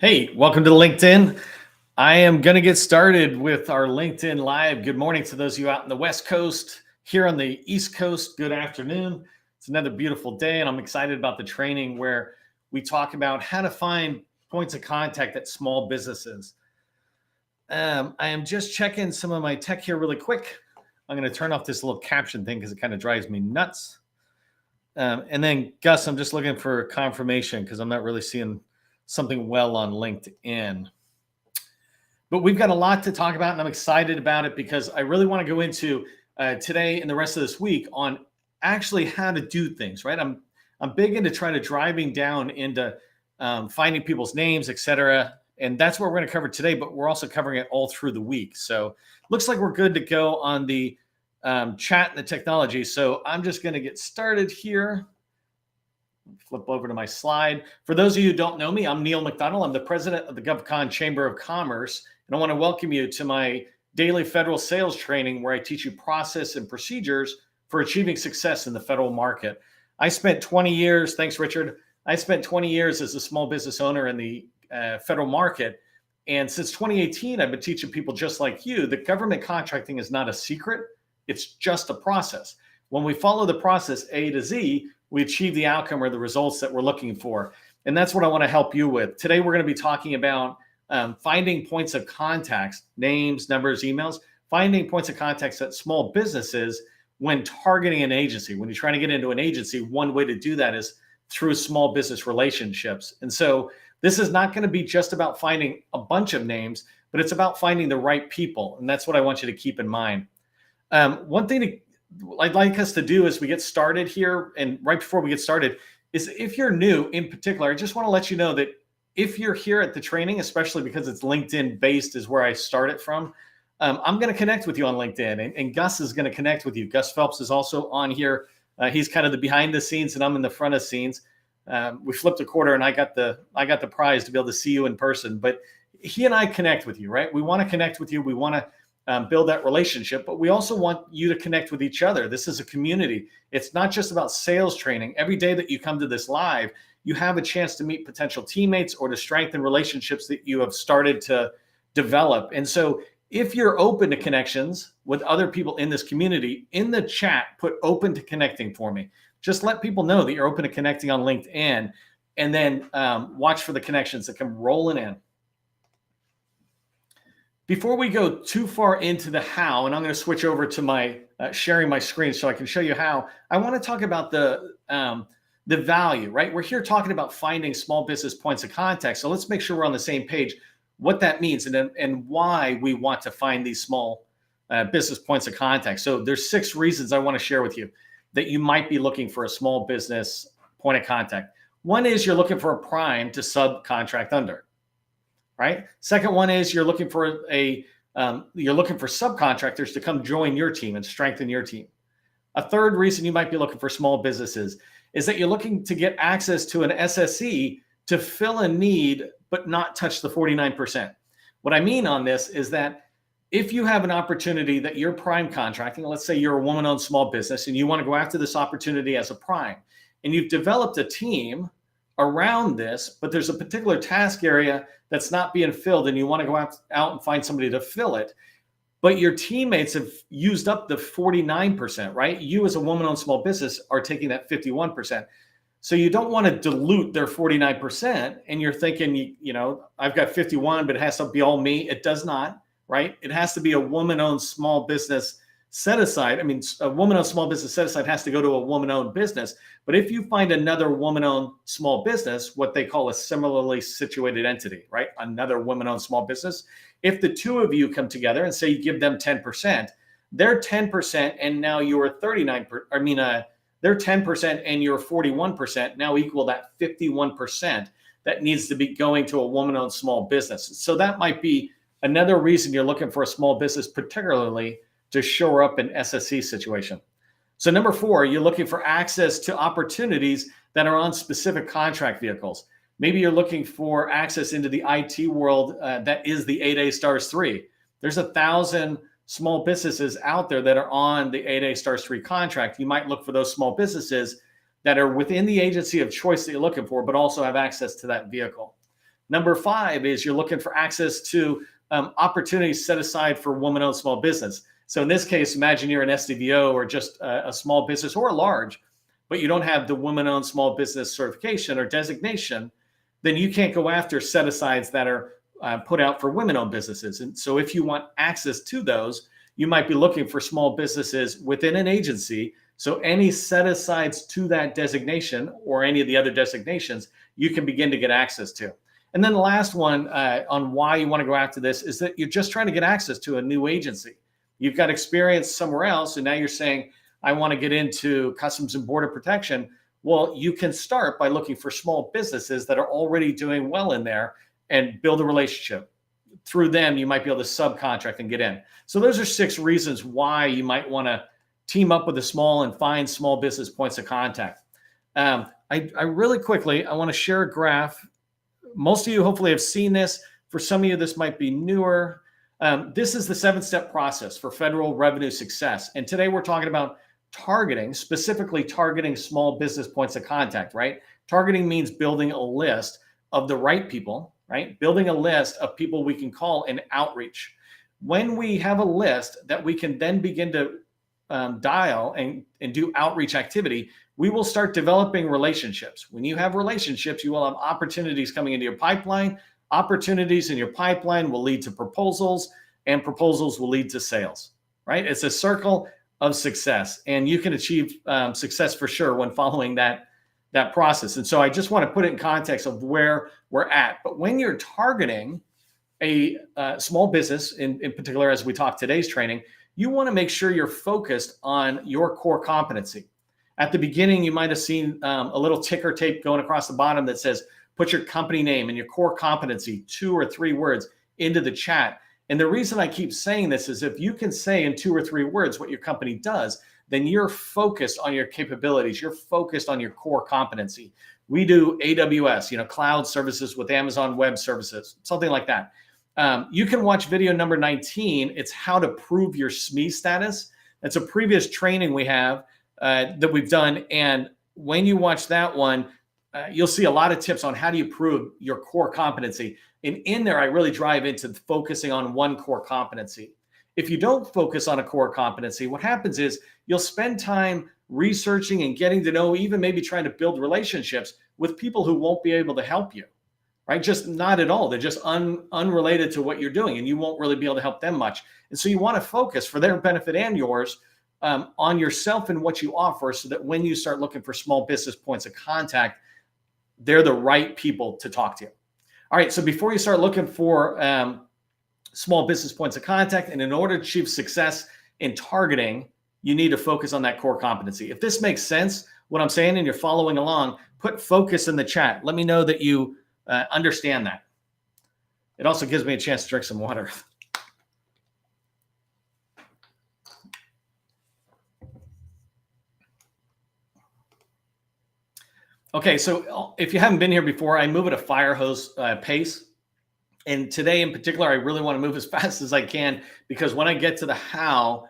Hey, welcome to LinkedIn. I am going to get started with our LinkedIn Live. Good morning to those of you out in the West Coast. Here on the East Coast, good afternoon. It's another beautiful day, and I'm excited about the training where we talk about how to find points of contact at small businesses. I am just checking some of my tech here really quick. I'm going to turn off this little caption thing because it kind of drives me nuts. And then, Gus, I'm just looking for confirmation because I'm not really seeing something well on LinkedIn. But we've got a lot to talk about, and I'm excited about it because I really want to go into today and the rest of this week on actually how to do things, right? I'm big into trying to driving down into finding people's names, et cetera. And that's what we're going to cover today, but we're also covering it all through the week. So looks like we're good to go on the chat and the technology. So I'm just going to get started here. Flip over to my slide. For those of you who don't know me, I'm Neil McDonald. I'm the president of the GovCon Chamber of Commerce, and I want to welcome you to my daily federal sales training where I teach you process and procedures for achieving success in the federal market. I spent 20 years, thanks Richard, I spent 20 years as a small business owner in the federal market, and since 2018, I've been teaching people just like you that government contracting is not a secret, it's just a process. When we follow the process A to Z, we achieve the outcome or the results that we're looking for. And that's what I want to help you with. Today, we're going to be talking about finding points of contacts, names, numbers, emails, finding points of contacts at small businesses when targeting an agency. When you're trying to get into an agency, one way to do that is through small business relationships. And so this is not going to be just about finding a bunch of names, but it's about finding the right people. And that's what I want you to keep in mind. One thing I'd like us to do as we get started here, and right before we get started, is if you're new in particular, I just want to let you know that if you're here at the training, especially because it's LinkedIn based is where I started from, I'm going to connect with you on LinkedIn, and Gus is going to connect with you. Gus Phelps is also on here. He's kind of the behind the scenes, and I'm in the front of scenes. We flipped a quarter, and I got the prize to be able to see you in person. But he and I connect with you, right? We want to connect with you. We want to build that relationship, but we also want you to connect with each other. This is a community. It's not just about sales training. Every day that you come to this live, you have a chance to meet potential teammates or to strengthen relationships that you have started to develop. And so if you're open to connections with other people in this community, in the chat, put open to connecting for me. Just let people know that you're open to connecting on LinkedIn, and then watch for the connections that come rolling in. Before we go too far into the how, and I'm going to switch over to my sharing my screen so I can show you how, I want to talk about the value, right? We're here talking about finding small business points of contact. So let's make sure we're on the same page, what that means and why we want to find these small business points of contact. So there's 6 reasons I want to share with you that you might be looking for a small business point of contact. One is you're looking for a prime to subcontract under. Right. Second one is you're looking for subcontractors to come join your team and strengthen your team. A third reason you might be looking for small businesses is that you're looking to get access to an SSE to fill a need, but not touch the 49%. What I mean on this is that if you have an opportunity that you're prime contracting, let's say you're a woman-owned small business and you want to go after this opportunity as a prime, and you've developed a team around this, but there's a particular task area that's not being filled and you want to go out and find somebody to fill it, but your teammates have used up the 49%, right? You as a woman-owned small business are taking that 51%. So you don't want to dilute their 49%, and you're thinking, I've got 51, but it has to be all me. It does not, right? It has to be a woman-owned small business set aside. I mean, a woman-owned small business set aside has to go to a woman-owned business. But if you find another woman-owned small business, what they call a similarly situated entity, right? Another woman-owned small business. If the two of you come together and say you give them 10%, they're 10% and now you're 39%. They're 10% and you're 41% now equal that 51% that needs to be going to a woman-owned small business. So that might be another reason you're looking for a small business, particularly to shore up an SSE situation. So number 4, you're looking for access to opportunities that are on specific contract vehicles. Maybe you're looking for access into the IT world that is the 8A Stars 3. There's 1,000 small businesses out there that are on the 8A Stars 3 contract. You might look for those small businesses that are within the agency of choice that you're looking for, but also have access to that vehicle. Number 5 is you're looking for access to opportunities set aside for woman-owned small business. So in this case, imagine you're an SDVO or just a small business or a large, but you don't have the woman-owned small business certification or designation, then you can't go after set-asides that are put out for women-owned businesses. And so if you want access to those, you might be looking for small businesses within an agency. So any set-asides to that designation or any of the other designations, you can begin to get access to. And then the last one on why you want to go after this is that you're just trying to get access to a new agency. You've got experience somewhere else, and now you're saying, I want to get into Customs and Border Protection. Well, you can start by looking for small businesses that are already doing well in there and build a relationship. Through them, you might be able to subcontract and get in. So those are 6 reasons why you might want to team up with a small and find small business points of contact. I really quickly, I want to share a graph. Most of you hopefully have seen this. For some of you, this might be newer. This is the 7-step process for federal revenue success. And today we're talking about targeting, specifically targeting small business points of contact, right? Targeting means building a list of the right people, right? Building a list of people we can call in outreach. When we have a list that we can then begin to dial and do outreach activity, we will start developing relationships. When you have relationships, you will have opportunities coming into your pipeline. Opportunities in your pipeline will lead to proposals, and proposals will lead to sales, right? It's a circle of success, and you can achieve success for sure when following that process. And so I just want to put it in context of where we're at. But when you're targeting a small business, in particular, as we talk today's training, you want to make sure you're focused on your core competency. At the beginning, you might have seen a little ticker tape going across the bottom that says, put your company name and your core competency, 2 or 3 words, into the chat. And the reason I keep saying this is if you can say in 2 or 3 words what your company does, then you're focused on your capabilities. You're focused on your core competency. We do AWS, cloud services with Amazon Web Services, something like that. You can watch video number 19. It's how to prove your SME status. That's a previous training we have that we've done. And when you watch that one, you'll see a lot of tips on how do you prove your core competency. And in there, I really drive into focusing on one core competency. If you don't focus on a core competency, what happens is you'll spend time researching and getting to know, even maybe trying to build relationships with people who won't be able to help you, right? Just not at all. They're just unrelated to what you're doing, and you won't really be able to help them much. And so you want to focus for their benefit and yours on yourself and what you offer, so that when you start looking for small business points of contact, they're the right people to talk to. All right, so before you start looking for small business points of contact, and in order to achieve success in targeting, you need to focus on that core competency. If this makes sense, what I'm saying, and you're following along, put focus in the chat. Let me know that you understand that. It also gives me a chance to drink some water. Okay, so if you haven't been here before, I move at a fire hose pace. And today in particular, I really want to move as fast as I can, because when I get to the how,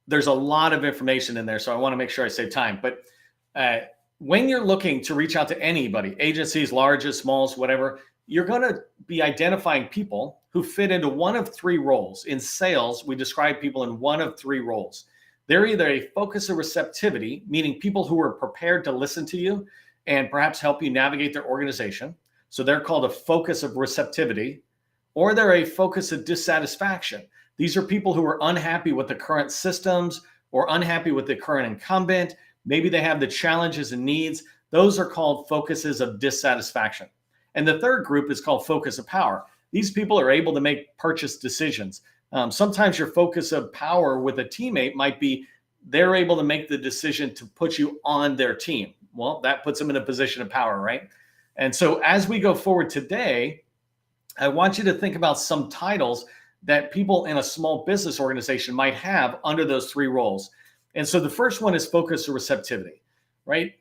there's a lot of information in there. So I want to make sure I save time. But when you're looking to reach out to anybody, agencies, largest, smalls, whatever, you're going to be identifying people who fit into one of 3 roles. In sales, we describe people in one of 3 roles. They're either a focus of receptivity, meaning people who are prepared to listen to you and perhaps help you navigate their organization. So they're called a focus of receptivity, or they're a focus of dissatisfaction. These are people who are unhappy with the current systems or unhappy with the current incumbent. Maybe they have the challenges and needs. Those are called focuses of dissatisfaction. And the third group is called focus of power. These people are able to make purchase decisions. Sometimes your focus of power with a teammate might be they're able to make the decision to put you on their team. Well, that puts them in a position of power, right? And so as we go forward today, I want you to think about some titles that people in a small business organization might have under those 3 roles. And so the first one is focus or receptivity, right?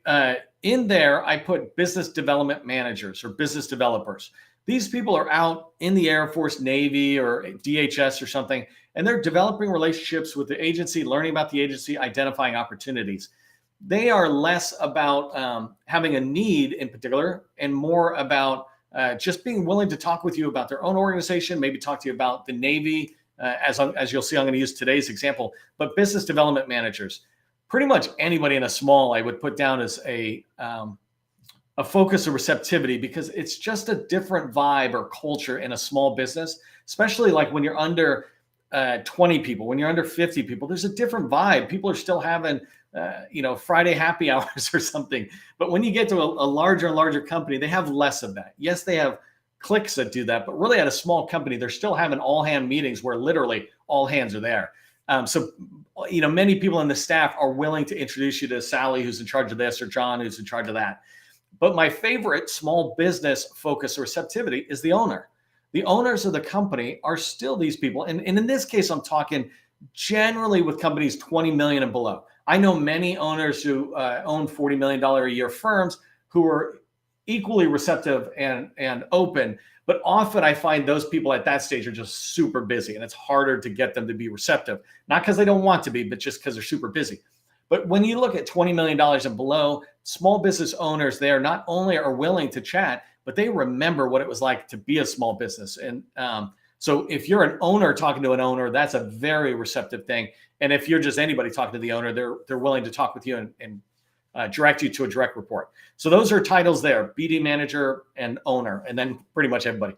In there, I put business development managers or business developers. These people are out in the Air Force, Navy, or DHS or something, and they're developing relationships with the agency, learning about the agency, identifying opportunities. They are less about having a need in particular and more about just being willing to talk with you about their own organization, maybe talk to you about the Navy, as you'll see, I'm going to use today's example, but business development managers, pretty much anybody in a small, I would put down as a focus of receptivity, because it's just a different vibe or culture in a small business, especially like when you're under 20 people, when you're under 50 people, there's a different vibe. People are still having, Friday happy hours or something. But when you get to a larger and larger company, they have less of that. Yes, they have cliques that do that, but really at a small company, they're still having all hand meetings where literally all hands are there. So many people in the staff are willing to introduce you to Sally, who's in charge of this, or John, who's in charge of that. But my favorite small business focus or receptivity is the owner. The owners of the company are still these people. And in this case, I'm talking generally with companies 20 million and below. I know many owners who own $40 million a year firms who are equally receptive and open. But often I find those people at that stage are just super busy, and it's harder to get them to be receptive. Not because they don't want to be, but just because they're super busy. But when you look at $20 million and below, small business owners there not only are willing to chat, but they remember what it was like to be a small business. And so if you're an owner talking to an owner, that's a very receptive thing. And if you're just anybody talking to the owner, they're willing to talk with you and direct you to a direct report. So those are titles there: BD manager and owner, and then pretty much everybody.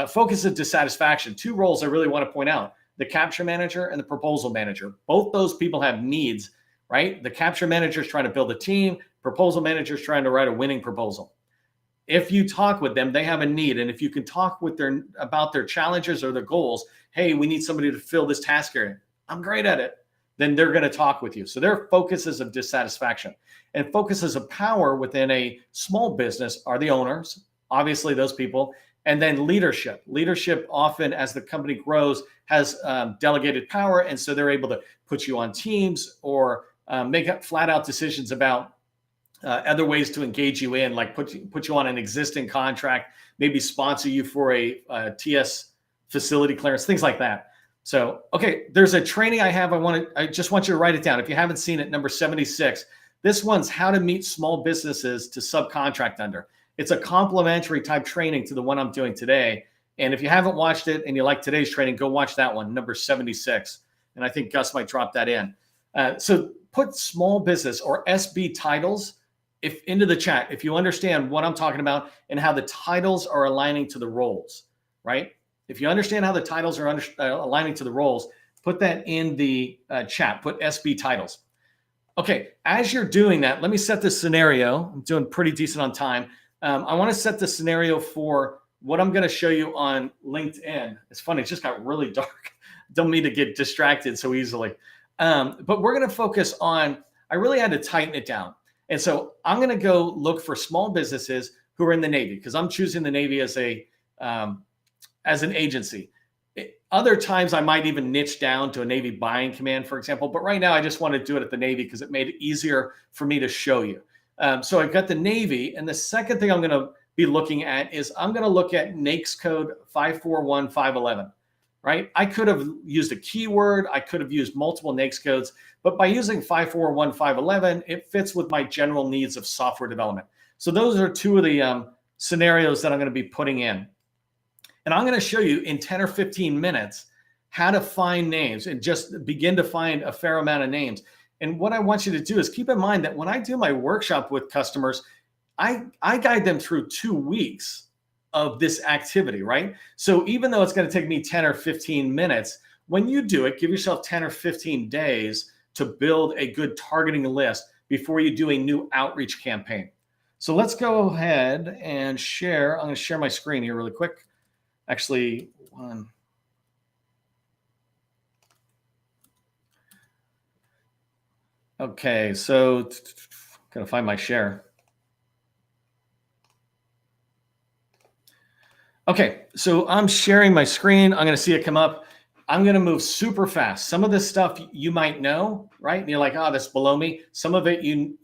Focus of dissatisfaction. Two roles I really want to point out: the capture manager and the proposal manager. Both those people have needs. Right? The capture manager is trying to build a team. Proposal manager is trying to write a winning proposal. If you talk with them, they have a need. And if you can talk with about their challenges or their goals, hey, we need somebody to fill this task area. I'm great at it. Then they're going to talk with you. So their focuses of dissatisfaction and focuses of power within a small business are the owners, obviously those people, and then leadership. Leadership often, as the company grows, has delegated power. And so they're able to put you on teams or make flat out decisions about other ways to engage you in, like put you on an existing contract, maybe sponsor you for a TS facility clearance, things like that. So, okay, there's a training I have. I just want you to write it down. If you haven't seen it, number 76. This one's how to meet small businesses to subcontract under. It's a complementary type training to the one I'm doing today. And if you haven't watched it and you like today's training, go watch that one, number 76. And I think Gus might drop that in. So put small business or SB titles into the chat if you understand what I'm talking about and how the titles are aligning to the roles, right? If you understand how the titles are aligning to the roles, put that in the chat. Put SB titles. Okay, as you're doing that, let me set this scenario. I'm doing pretty decent on time. I want to set the scenario for what I'm going to show you on LinkedIn. It's funny, it just got really dark. Don't mean to get distracted so easily. But we're going to focus on, I really had to tighten it down. And so I'm going to go look for small businesses who are in the Navy, because I'm choosing the Navy as an agency. Other times I might even niche down to a Navy buying command, for example. But right now I just want to do it at the Navy because it made it easier for me to show you. So I've got the Navy. And the second thing I'm going to be looking at is I'm going to look at NAICS code 541511. Right? I could have used a keyword. I could have used multiple NAICS codes, but by using 541511, it fits with my general needs of software development. So those are two of the scenarios that I'm going to be putting in. And I'm going to show you in 10 or 15 minutes how to find names and just begin to find a fair amount of names. And what I want you to do is keep in mind that when I do my workshop with customers, I guide them through 2 weeks of this activity, right? So even though it's going to take me 10 or 15 minutes, when you do it, give yourself 10 or 15 days to build a good targeting list before you do a new outreach campaign. So let's go ahead and share. I'm going to share my screen here really quick. Actually, one. Okay, so gotta find my share. Okay, so I'm sharing my screen. I'm going to see it come up. I'm going to move super fast. Some of this stuff you might know, right? And you're like, oh, that's below me. Some of it you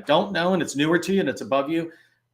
don't know, and it's newer to you and it's above you.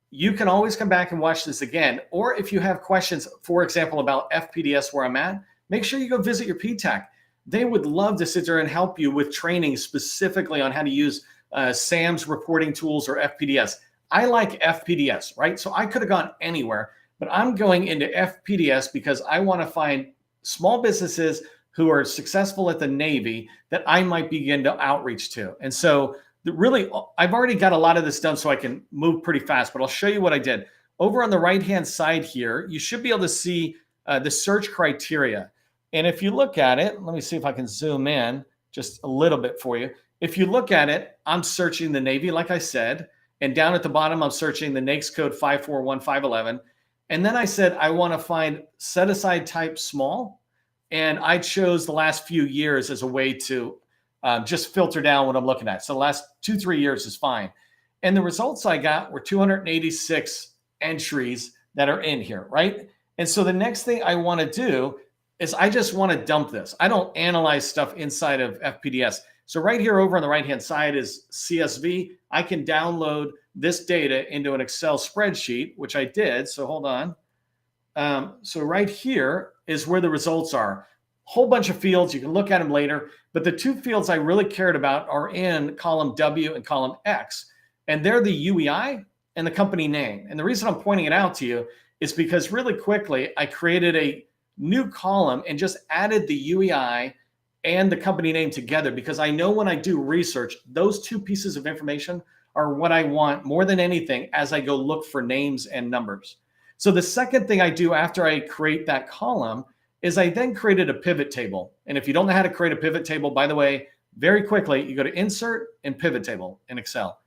You can always come back and watch this again. Or if you have questions, for example, about FPDS where I'm at, make sure you go visit your PTAC. They would love to sit there and help you with training specifically on how to use SAM's reporting tools or FPDS. I like FPDS, right? So I could have gone anywhere. but I'm going into FPDS because I want to find small businesses who are successful at the Navy that I might begin to outreach to. And so really, I've already got a lot of this done so I can move pretty fast, but I'll show you what I did. Over on the right-hand side here, you should be able to see the search criteria. And if you look at it, let me see if I can zoom in just a little bit for you. If you look at it, I'm searching the Navy, like I said, and down at the bottom, I'm searching the NAICS code 541511. And then I said, I want to find set aside type small. And I chose the last few years as a way to just filter down what I'm looking at. So the last 2-3 years is fine. And the results I got were 286 entries that are in here, right? And so the next thing I want to do is I just want to dump this. I don't analyze stuff inside of FPDS. So right here over on the right-hand side is CSV. I can download this data into an Excel spreadsheet, which I did. So hold on. So right here is where the results are. Whole bunch of fields. You can look at them later. But the two fields I really cared about are in column W and column X. And they're the UEI and the company name. And the reason I'm pointing it out to you is because really quickly, I created a new column and just added the UEI and the company name together, because I know when I do research, those two pieces of information are what I want more than anything as I go look for names and numbers. So the second thing I do after I create that column is I then created a pivot table. And if you don't know how to create a pivot table, by the way, very quickly, you go to Insert and Pivot Table in Excel.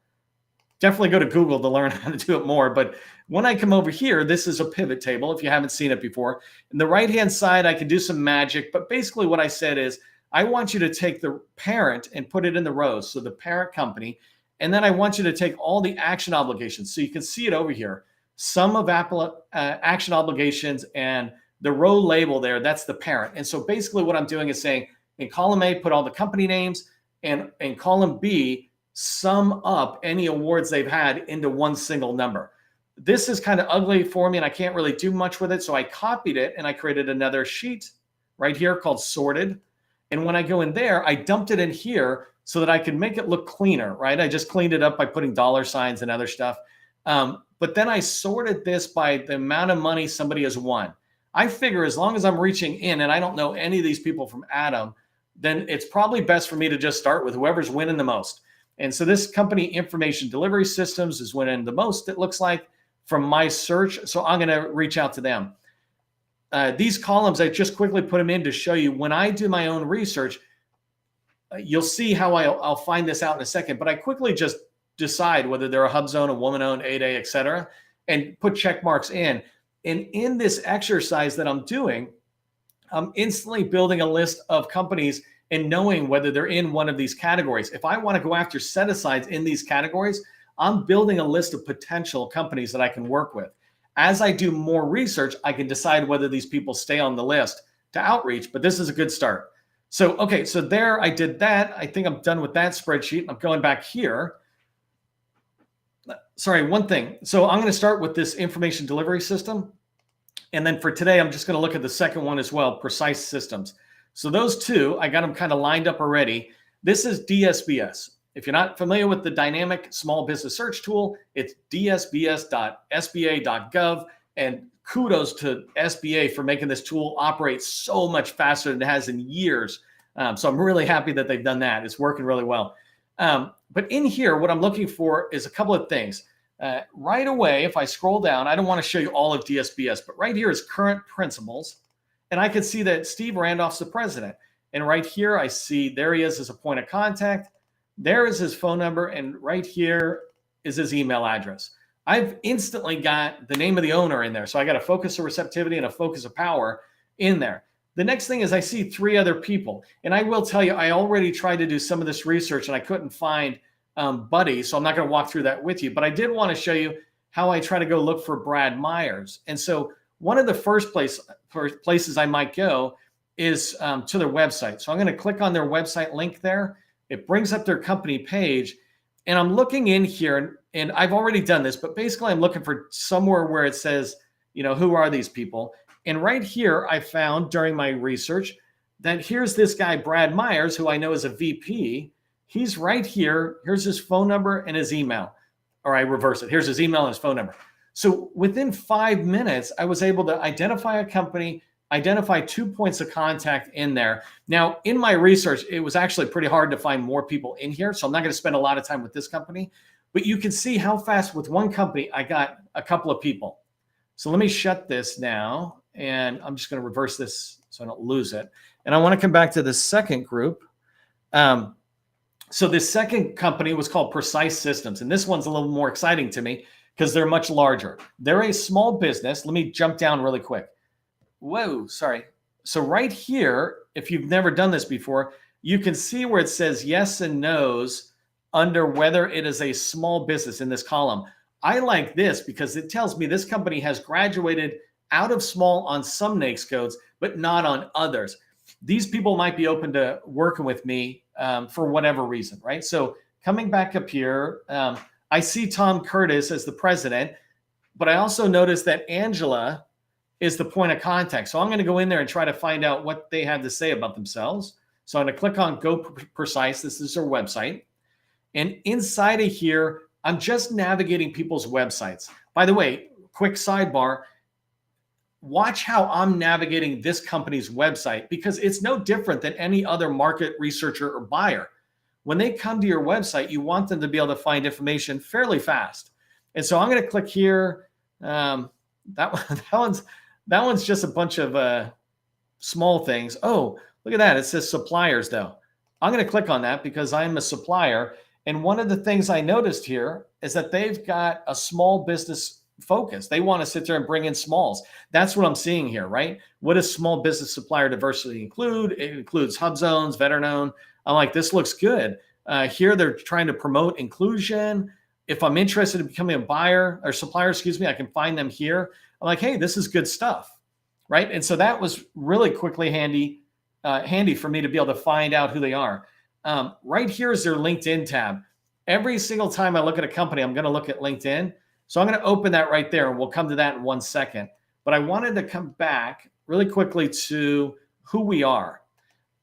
Definitely go to Google to learn how to do it more. But when I come over here, this is a pivot table if you haven't seen it before. In the right-hand side, I can do some magic. But basically what I said is, I want you to take the parent and put it in the rows. So the parent company. And then I want you to take all the action obligations. So you can see it over here. Sum of action obligations and the row label there, that's the parent. And so basically what I'm doing is saying in column A, put all the company names, and in column B, sum up any awards they've had into one single number. This is kind of ugly for me and I can't really do much with it. So I copied it and I created another sheet right here called sorted. And when I go in there, I dumped it in here so that I could make it look cleaner, right? I just cleaned it up by putting dollar signs and other stuff. But then I sorted this by the amount of money somebody has won. I figure as long as I'm reaching in and I don't know any of these people from Adam, then it's probably best for me to just start with whoever's winning the most. And so this company information delivery systems is winning the most, it looks like, from my search. So I'm going to reach out to them. These columns, I just quickly put them in to show you when I do my own research, you'll see how I'll find this out in a second, but I quickly just decide whether they're a HubZone, a woman-owned, 8A, et cetera, and put check marks in. And in this exercise that I'm doing, I'm instantly building a list of companies and knowing whether they're in one of these categories. If I want to go after set-asides in these categories, I'm building a list of potential companies that I can work with. As I do more research, I can decide whether these people stay on the list to outreach, but this is a good start. So, okay, so there I did that. I think I'm done with that spreadsheet. I'm going back here. Sorry, one thing. So I'm going to start with this information delivery system. And then for today, I'm just going to look at the second one as well, precise systems. So those two, I got them kind of lined up already. This is DSBS. If you're not familiar with the dynamic small business search tool, it's dsbs.sba.gov. And kudos to SBA for making this tool operate so much faster than it has in years. So I'm really happy that they've done that. It's working really well. But in here, what I'm looking for is a couple of things. Right away, if I scroll down, I don't want to show you all of DSBS, but right here is current principals. And I can see that Steve Randolph's the president. And right here, I see there he is as a point of contact. There is his phone number. And right here is his email address. I've instantly got the name of the owner in there. So I got a focus of receptivity and a focus of power in there. The next thing is I see 3 other people. And I will tell you, I already tried to do some of this research and I couldn't find Buddy. So I'm not going to walk through that with you. But I did want to show you how I try to go look for Brad Myers. And so one of the first places I might go is to their website. So I'm going to click on their website link there. It brings up their company page. And I'm looking in here, and I've already done this, but basically I'm looking for somewhere where it says, who are these people? And right here, I found during my research that here's this guy, Brad Myers, who I know is a VP. He's right here. Here's his phone number and his email. Or I reverse it. Here's his email and his phone number. So within 5 minutes, I was able to identify a company, identify 2 points of contact in there. Now, in my research, it was actually pretty hard to find more people in here. So I'm not going to spend a lot of time with this company, but you can see how fast with one company, I got a couple of people. So let me shut this now, and I'm just going to reverse this so I don't lose it. And I want to come back to the second group. So this second company was called Precise Systems, and this one's a little more exciting to me because they're much larger. They're a small business. Let me jump down really quick. Whoa, sorry. So right here, if you've never done this before, you can see where it says yes and no's under whether it is a small business in this column. I like this because it tells me this company has graduated out of small on some NAICS codes, but not on others. These people might be open to working with me for whatever reason, right? So coming back up here, I see Tom Curtis as the president, but I also noticed that Angela is the point of contact. So I'm going to go in there and try to find out what they have to say about themselves. So I'm going to click on Go Precise. This is their website. And inside of here, I'm just navigating people's websites. By the way, quick sidebar, watch how I'm navigating this company's website because it's no different than any other market researcher or buyer. When they come to your website, you want them to be able to find information fairly fast. And so I'm going to click here. That one's just a bunch of small things. Oh, look at that. It says suppliers though. I'm going to click on that because I'm a supplier. And one of the things I noticed here is that they've got a small business focus. They want to sit there and bring in smalls. That's what I'm seeing here, right? What does small business supplier diversity include? It includes hub zones, veteran-owned. I'm like, this looks good. Here they're trying to promote inclusion. If I'm interested in becoming a buyer or supplier, I can find them here. I'm like, hey, this is good stuff, right? And so that was really quickly handy for me to be able to find out who they are. Right here is their LinkedIn tab. Every single time I look at a company, I'm going to look at LinkedIn. So I'm going to open that right there, and we'll come to that in 1 second. But I wanted to come back really quickly to who we are.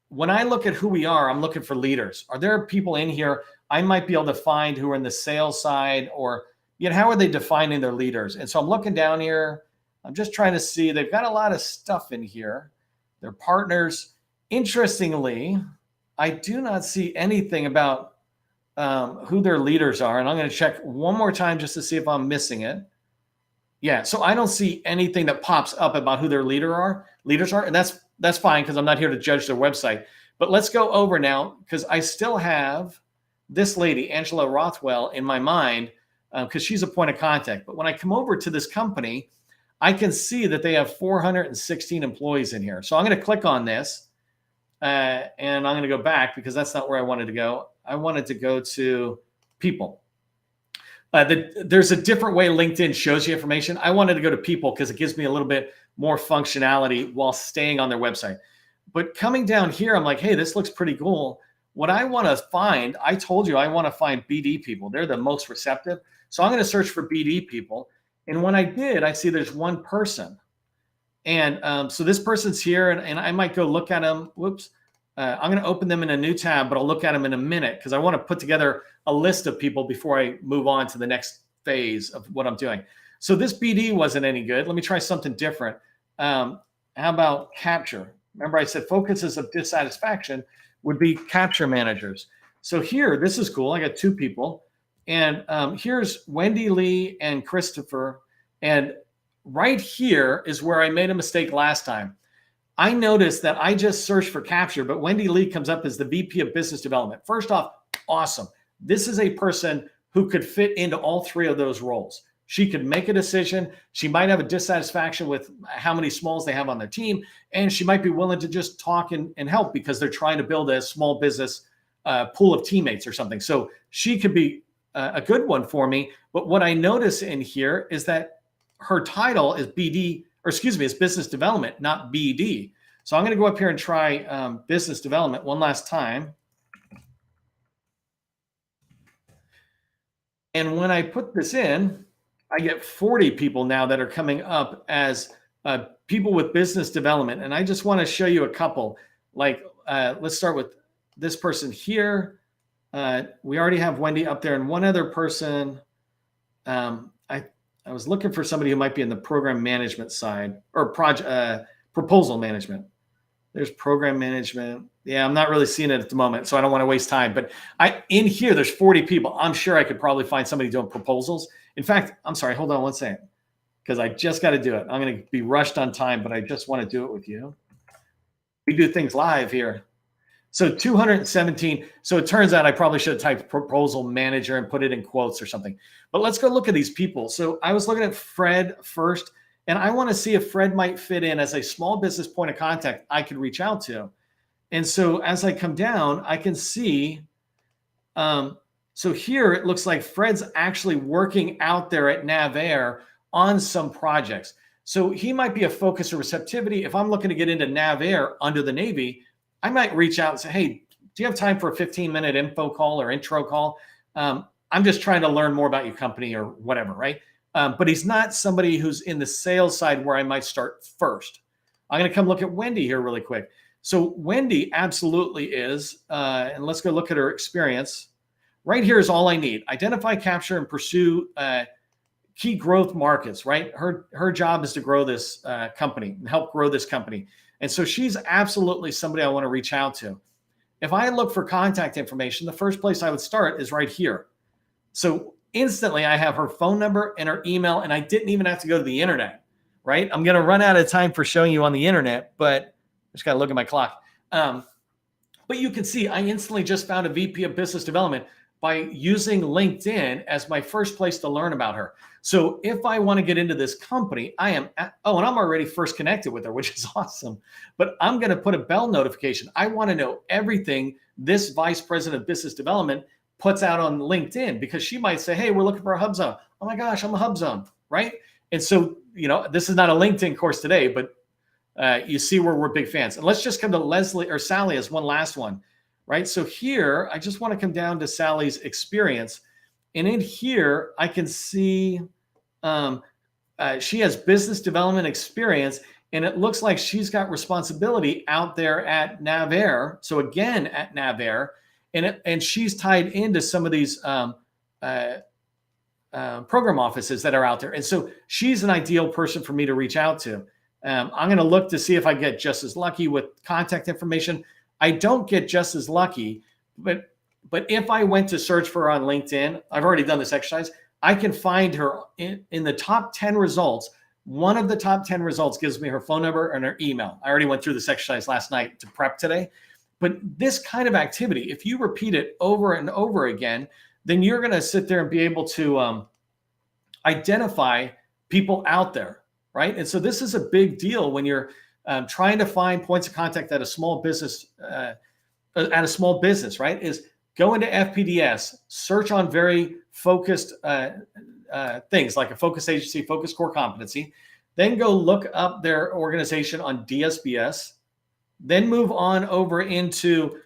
When I look at who we are, I'm looking for leaders. Are there people in here I might be able to find who are in the sales side, or how are they defining their leaders? And so I'm looking down here. I'm just trying to see. They've got a lot of stuff in here. Their partners. Interestingly, I do not see anything about who their leaders are. And I'm going to check one more time just to see if I'm missing it. Yeah, so I don't see anything that pops up about who their leaders are. And that's fine because I'm not here to judge their website. But let's go over now because I still have this lady, Angela Rothwell, in my mind because she's a point of contact. But when I come over to this company, I can see that they have 416 employees in here. So I'm going to click on this. And I'm going to go back because that's not where I wanted to go. I wanted to go to people. There's a different way LinkedIn shows you information. I wanted to go to people because it gives me a little bit more functionality while staying on their website. But coming down here, I'm like, hey, this looks pretty cool. What I want to find, I told you I want to find BD people. They're the most receptive. So I'm going to search for BD people. And when I did, I see there's one person. And so this person's here, and I might go look at them. Whoops. I'm going to open them in a new tab, but I'll look at them in a minute because I want to put together a list of people before I move on to the next phase of what I'm doing. So this BD wasn't any good. Let me try something different. How about capture? Remember I said focuses of dissatisfaction would be capture managers. So here, this is cool. I got 2 people. And here's Wendy Lee and Christopher. And right here is where I made a mistake last time. I noticed that I just searched for capture, but Wendy Lee comes up as the VP of Business Development. First off, awesome. This is a person who could fit into all 3 of those roles. She could make a decision. She might have a dissatisfaction with how many smalls they have on their team, and she might be willing to just talk and help because they're trying to build a small business pool of teammates or something. So she could be a good one for me. But what I notice in here is that her title is is business development, not BD. So I'm going to go up here and try business development one last time. And when I put this in, I get 40 people now that are coming up as people with business development. And I just want to show you a couple. Like, let's start with this person here. We already have Wendy up there and one other person. I was looking for somebody who might be in the program management side or project proposal management. There's program management. Yeah, I'm not really seeing it at the moment, so I don't want to waste time. But in here, there's 40 people. I'm sure I could probably find somebody doing proposals. In fact, I'm sorry, hold on one second, because I just got to do it. I'm going to be rushed on time, but I just want to do it with you. We do things live here. So 217. So it turns out I probably should have typed proposal manager and put it in quotes or something. But let's go look at these people. So I was looking at Fred first, and I want to see if Fred might fit in as a small business point of contact I could reach out to. And so as I come down, I can see, so here it looks like Fred's actually working out there at NavAir on some projects. So he might be a focus or receptivity. If I'm looking to get into NavAir under the Navy, I might reach out and say, hey, do you have time for a 15-minute info call or intro call? I'm just trying to learn more about your company or whatever, right? But he's not somebody who's in the sales side where I might start first. I'm going to come look at Wendy here really quick. So Wendy absolutely is, and let's go look at her experience. Right here is all I need. Identify, capture, and pursue key growth markets, right? Her job is to grow this company and help grow this company. And so she's absolutely somebody I want to reach out to. If I look for contact information, the first place I would start is right here. So instantly I have her phone number and her email, and I didn't even have to go to the internet, right? I'm going to run out of time for showing you on the internet, but I just got to look at my clock. But you can see I instantly just found a VP of business development by using LinkedIn as my first place to learn about her. So if I want to get into this company, and I'm already first connected with her, which is awesome, but I'm going to put a bell notification. I want to know everything this vice president of business development puts out on LinkedIn, because she might say, hey, we're looking for a hub zone. Oh my gosh, I'm a hub zone, right? And so, this is not a LinkedIn course today, but you see where we're big fans. And let's just come to Leslie or Sally as one last one, right? So here, I just want to come down to Sally's experience. And in here, I can see she has business development experience, and it looks like she's got responsibility out there at NavAir. So again, at NavAir, and she's tied into some of these program offices that are out there. And so she's an ideal person for me to reach out to. I'm going to look to see if I get just as lucky with contact information. I don't get just as lucky, but if I went to search for her on LinkedIn, I've already done this exercise, I can find her in the top 10 results. One of the top 10 results gives me her phone number and her email. I already went through this exercise last night to prep today. But this kind of activity, if you repeat it over and over again, then you're going to sit there and be able to identify people out there, right? And so this is a big deal when you're trying to find points of contact at a small business, right? Is go into FPDS, search on very focused things like a focus agency, focus core competency, then go look up their organization on DSBS, then move on over into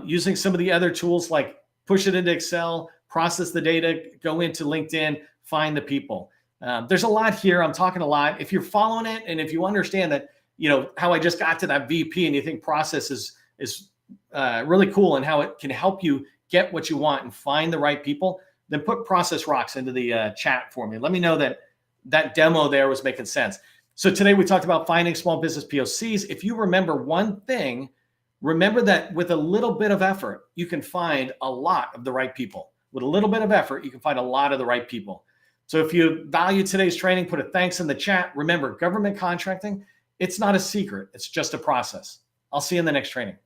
using some of the other tools like push it into Excel, process the data, go into LinkedIn, find the people. There's a lot here. I'm talking a lot. If you're following it, and if you understand that, how I just got to that VP, and you think process is really cool and how it can help you get what you want and find the right people, then put process rocks into the chat for me. Let me know that demo there was making sense. So today we talked about finding small business POCs. If you remember one thing, remember that with a little bit of effort, you can find a lot of the right people. With a little bit of effort, you can find a lot of the right people. So if you value today's training, put a thanks in the chat. Remember, government contracting, it's not a secret. It's just a process. I'll see you in the next training.